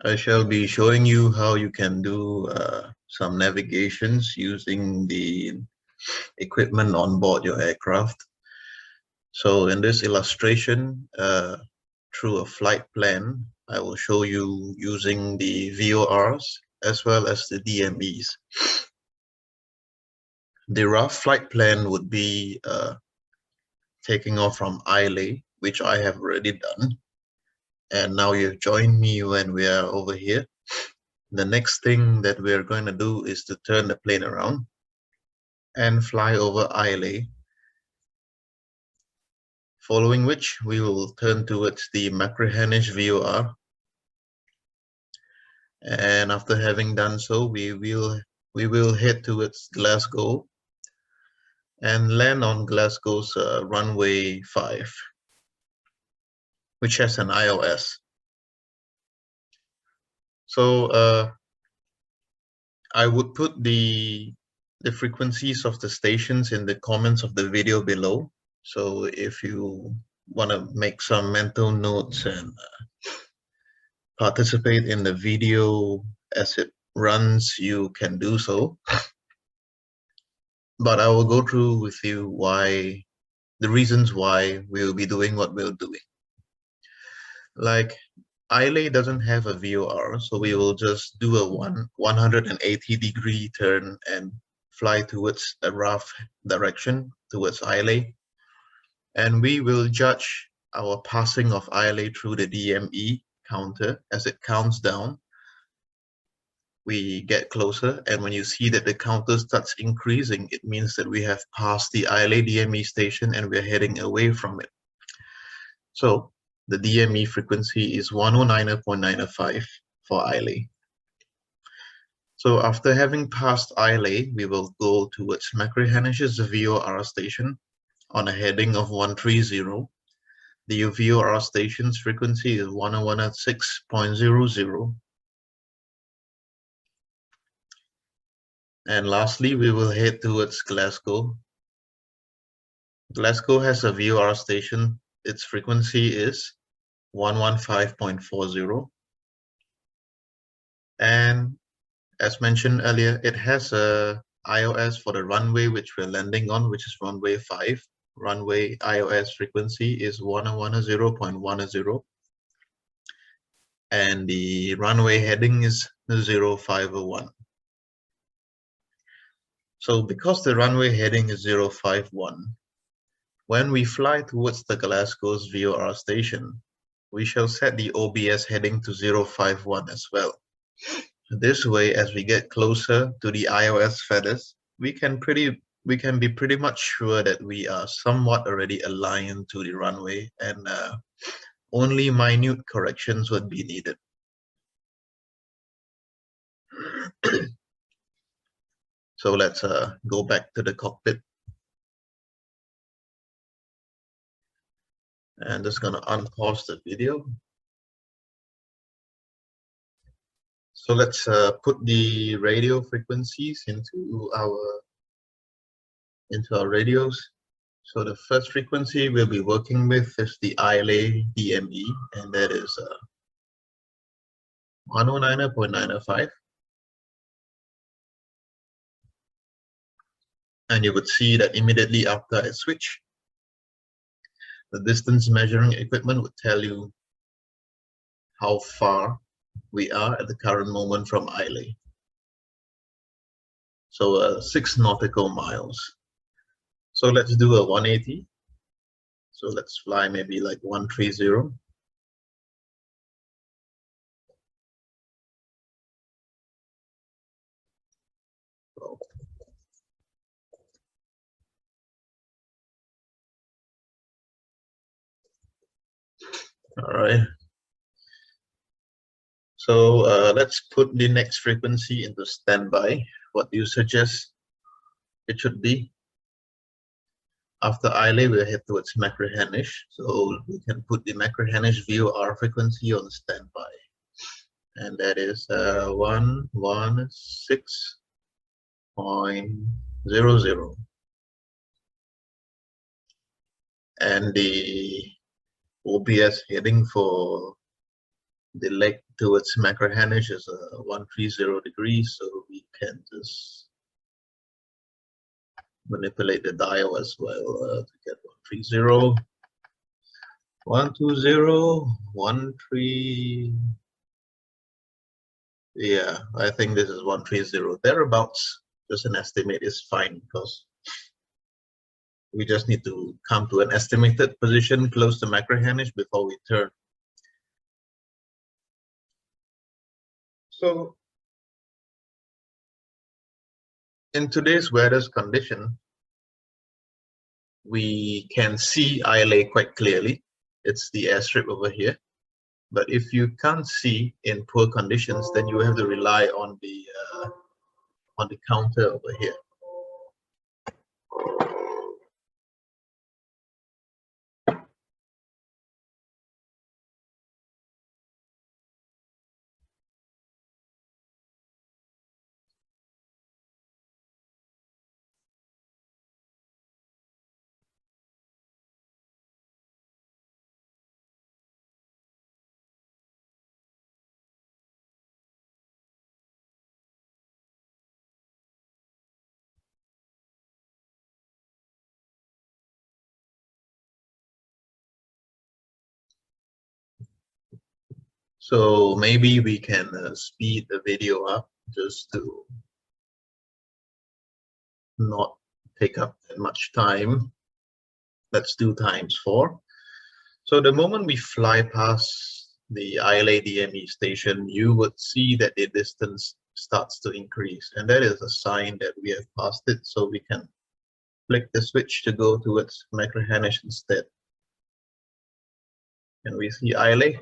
I shall be showing you how you can do some navigations using the equipment on board your aircraft. So in this illustration, through a flight plan, I will show you using the VORs as well as the DMEs. The rough flight plan would be taking off from Islay, which I have already done. And now you've joined me when we are over here. The next thing that we're going to do is to turn the plane around and fly over Islay, following which we will turn towards the Machrihanish VOR. And after having done so, we will head towards Glasgow and land on Glasgow's runway 5, which has an ILS. So I would put the frequencies of the stations in the comments of the video below. So if you want to make some mental notes and participate in the video as it runs, you can do so. But I will go through with you the reasons why we will be doing what we're doing. Like, Islay doesn't have a VOR, so we will just do a 180-degree turn and fly towards a rough direction towards Islay. And we will judge our passing of Islay through the DME counter. As it counts down, we get closer, and when you see that the counter starts increasing, it means that we have passed the Islay DME station and we're heading away from it. So the DME frequency is 109.95 for Islay. So after having passed Islay, we will go towards Machrihanish VOR station on a heading of 130. The VOR station's frequency is 106.00. And lastly, we will head towards Glasgow. Glasgow has a VOR station. Its frequency is 115.40. And as mentioned earlier, it has a ILS for the runway which we're landing on, which is runway 5. Runway ILS frequency is 110.10. And the runway heading is 0501. So because the runway heading is 051, when we fly towards the Glasgow's VOR station, we shall set the OBS heading to 051 as well. This way, as we get closer to the ILS feathers, we can be pretty much sure that we are somewhat already aligned to the runway, and only minute corrections would be needed. So let's go back to the cockpit. And just gonna unpause the video. So let's put the radio frequencies into our radios. So the first frequency we'll be working with is the Islay DME, and that is 109.95. And you would see that immediately after I switch, the distance measuring equipment would tell you how far we are at the current moment from Islay. So 6 nautical miles. So let's do a 180. So let's fly maybe like 130. All right. So let's put the next frequency into standby. What do you suggest it should be? After Islay, we'll head towards Machrihanish. So we can put the Machrihanish VOR frequency on standby. And that is 116.00. And the OBS heading for the leg towards Machrihanish is 130 degrees, so we can just manipulate the dial as well to get 130, 120, 13. Yeah, I think this is 130 thereabouts. Just an estimate is fine because we just need to come to an estimated position close to Machrihanish before we turn. So in today's weather condition, we can see Islay quite clearly. It's the airstrip over here. But if you can't see in poor conditions, then you have to rely on the counter over here. So maybe we can speed the video up just to not take up that much time. Let's do ×4. So the moment we fly past the Islay DME station, you would see that the distance starts to increase, and that is a sign that we have passed it, so we can flick the switch to go towards Machrihanish instead. And we see Islay.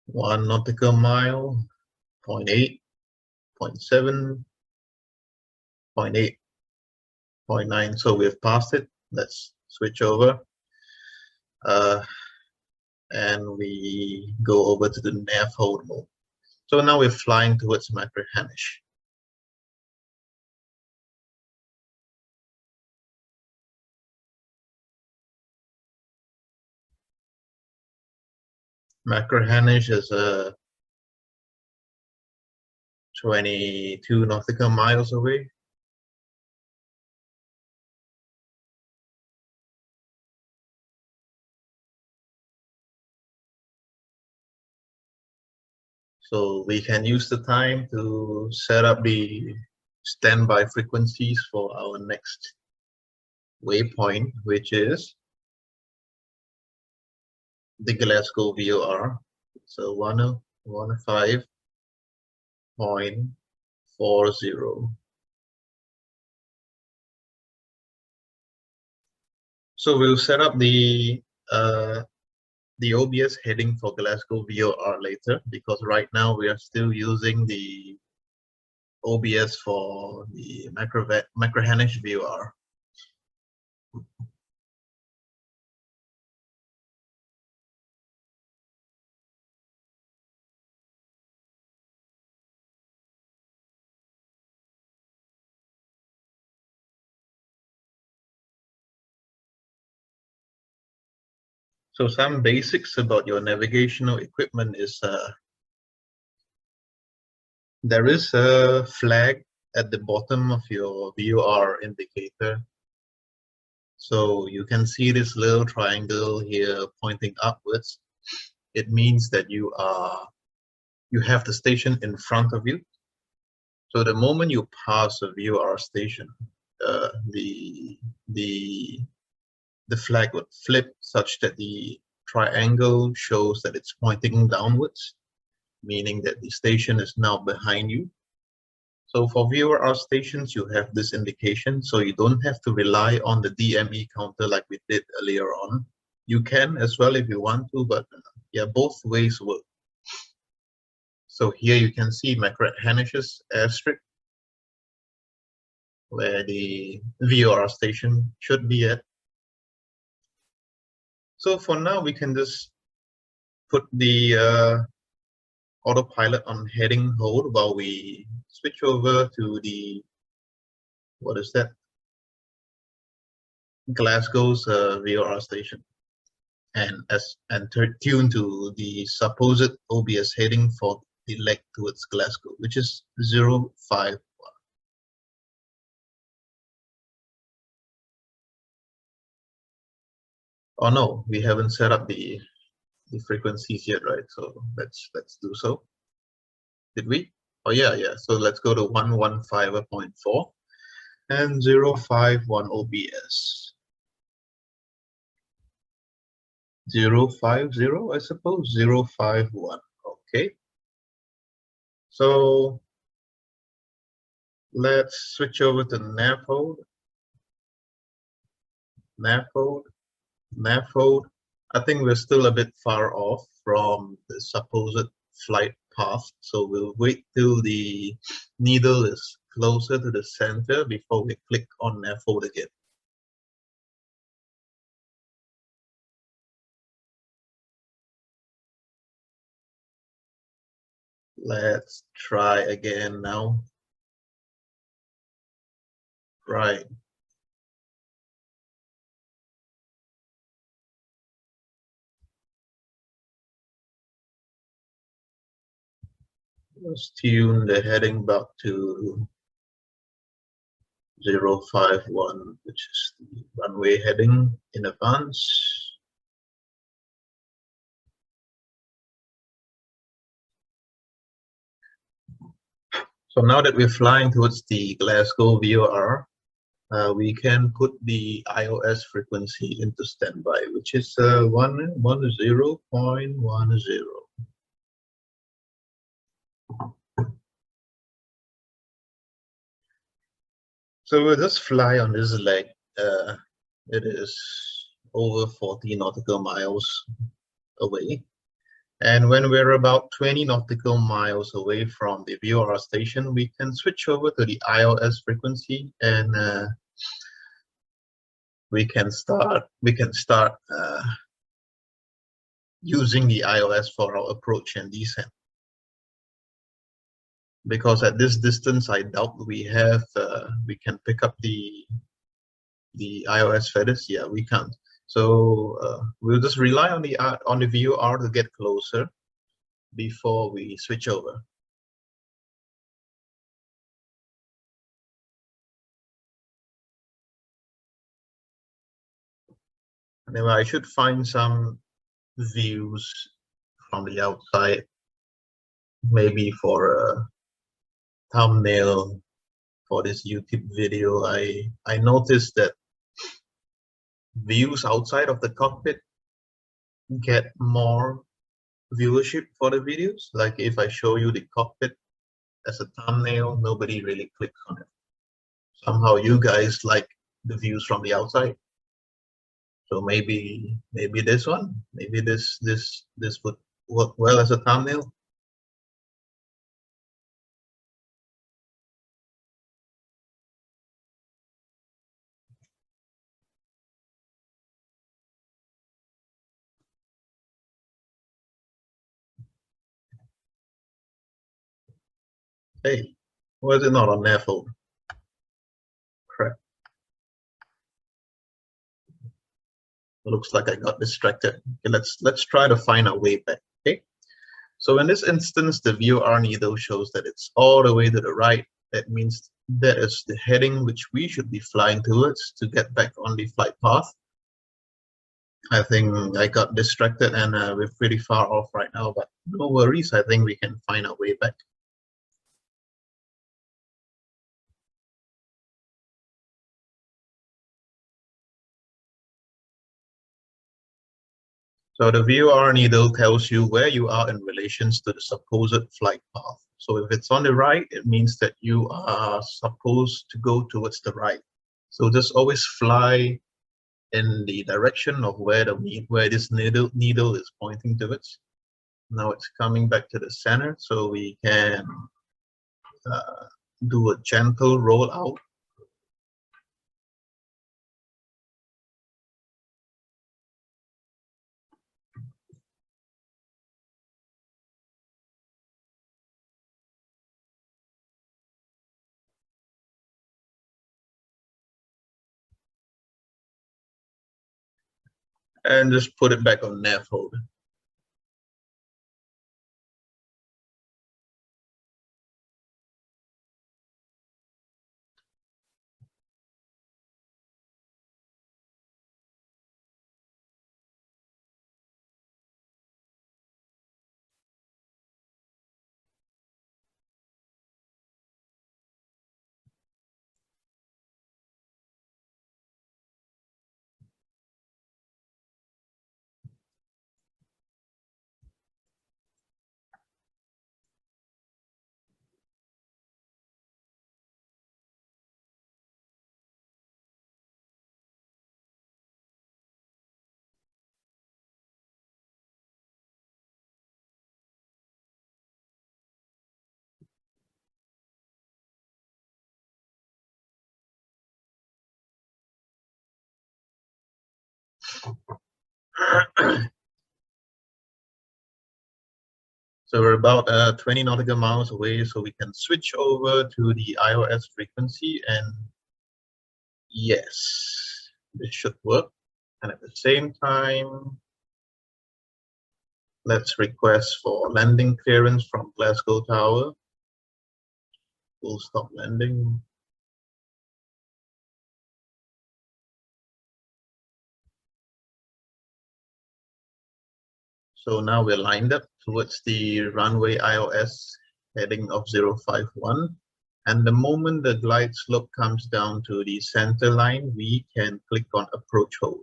One nautical mile, 0.8, 0.7, 0.8, 0.9. So we've passed it. Let's switch over. And we go over to the nav hold mode. So now we're flying towards Machrihanish. Machrihanish is 22 nautical miles away. So we can use the time to set up the standby frequencies for our next waypoint, which is the Glasgow VOR. So 105.40. So we'll set up the OBS heading for Glasgow VOR later, because right now we are still using the OBS for the Machrihanish VOR. So some basics about your navigational equipment is there is a flag at the bottom of your VOR indicator. So you can see this little triangle here pointing upwards. It means that you have the station in front of you. So the moment you pass a VOR station, the flag would flip such that the triangle shows that it's pointing downwards, meaning that the station is now behind you. So for VOR stations, you have this indication, so you don't have to rely on the DME counter like we did earlier on. You can as well if you want to, but yeah, both ways work. So here you can see Machrihanish airstrip, where the VOR station should be at. So for now, we can just put the autopilot on heading hold while we switch over to the, what is that? Glasgow's VOR station. tune to the supposed OBS heading for the leg towards Glasgow, which is 051. Oh no, we haven't set up the frequencies yet, right? So let's do so. Did we? Oh yeah. So let's go to 115.4 and 051 OBS. 050, I suppose. 051. Okay. So let's switch over to nav hold. I think we're still a bit far off from the supposed flight path, so we'll wait till the needle is closer to the center before we click on nav hold again. Let's try again now. Right. Let's tune the heading back to 051, which is the runway heading in advance. So now that we're flying towards the Glasgow VOR, we can put the iOS frequency into standby, which is 110.10. So we'll just fly on this leg. It is over 40 nautical miles away. And when we're about 20 nautical miles away from the VOR station, we can switch over to the iOS frequency, and we can start using the iOS for our approach and descent. Because at this distance, I doubt we can pick up the iOS feathers. Yeah, we can't. So we'll just rely on the VOR to get closer before we switch over. Anyway, I should find some views from the outside, maybe for a thumbnail for this YouTube video. I noticed that views outside of the cockpit get more viewership for the videos. Like if I show you the cockpit as a thumbnail, nobody really clicks on it. Somehow you guys like the views from the outside. So maybe this one, maybe this would work well as a thumbnail. Hey, why is it not on their phone? Crap. Looks like I got distracted. Okay, let's try to find our way back. Okay. So in this instance, the VOR needle shows that it's all the way to the right. That means that is the heading which we should be flying towards to get back on the flight path. I think I got distracted and we're pretty far off right now, but no worries. I think we can find our way back. So the VOR needle tells you where you are in relation to the supposed flight path. So if it's on the right, it means that you are supposed to go towards the right. So just always fly in the direction of where this needle is pointing towards. Now it's coming back to the center, so we can do a gentle roll out. and just put it back on nav hold. So we're about 20 nautical miles away, so we can switch over to the iOS frequency, and yes, this should work. And at the same time, let's request for landing clearance from Glasgow Tower. Full stop landing. So now we're lined up towards the runway iOS heading of 051. And the moment the glide slope comes down to the center line, we can click on approach hold.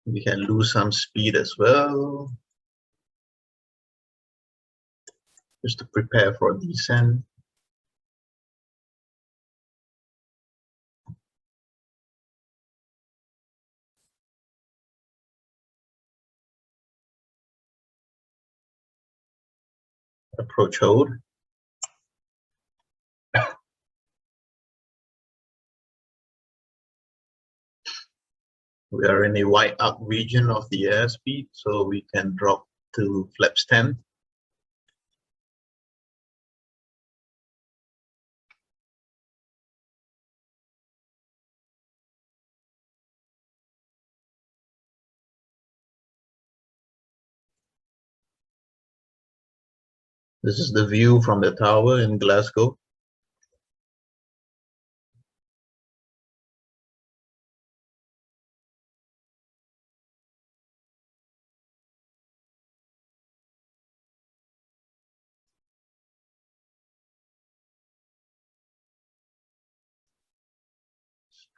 We can lose some speed as well, just to prepare for descent. Approach hold. We are in a wide out region of the airspeed, so we can drop to flaps 10. This is the view from the tower in Glasgow.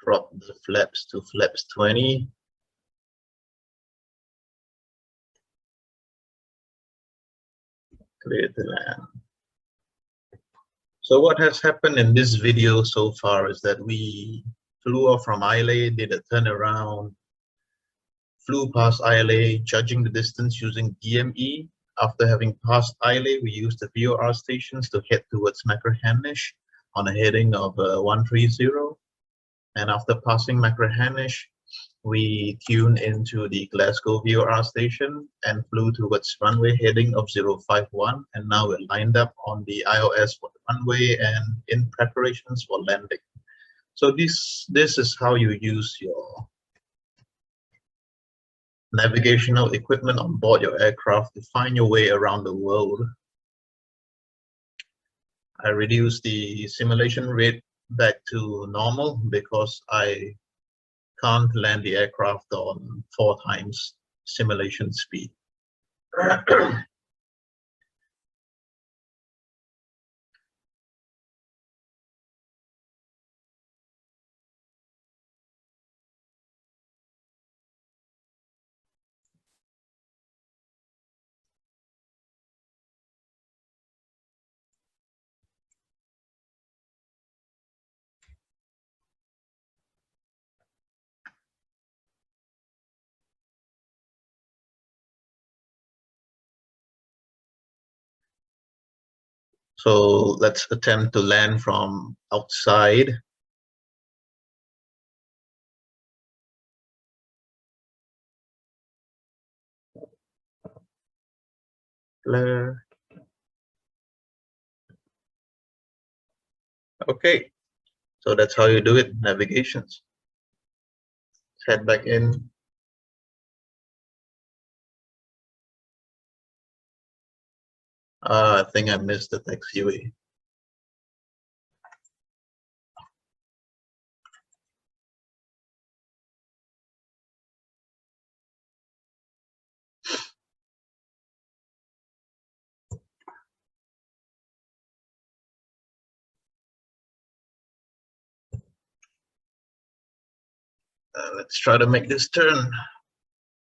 Drop the flaps to flaps 20. Clear the land. So what has happened in this video so far is that we flew off from Islay, did a turnaround, flew past Islay, judging the distance using DME. After having passed Islay, we used the VOR stations to head towards Machrihanish on a heading of 130. And after passing Machrihanish, we tuned into the Glasgow VOR station and flew towards runway heading of 051. And now we're lined up on the iOS for the runway and in preparations for landing. So this is how you use your navigational equipment on board your aircraft to find your way around the world. I reduced the simulation rate back to normal because I can't land the aircraft on 4 times simulation speed. So let's attempt to land from outside. Blur. Okay, so that's how you do it, navigations. Let's head back in. I think I missed the taxiway. Let's try to make this turn.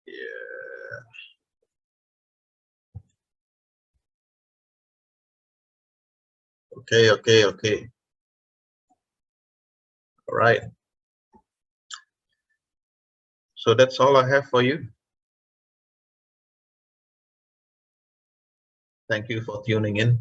Yeah. Okay. All right. So that's all I have for you. Thank you for tuning in.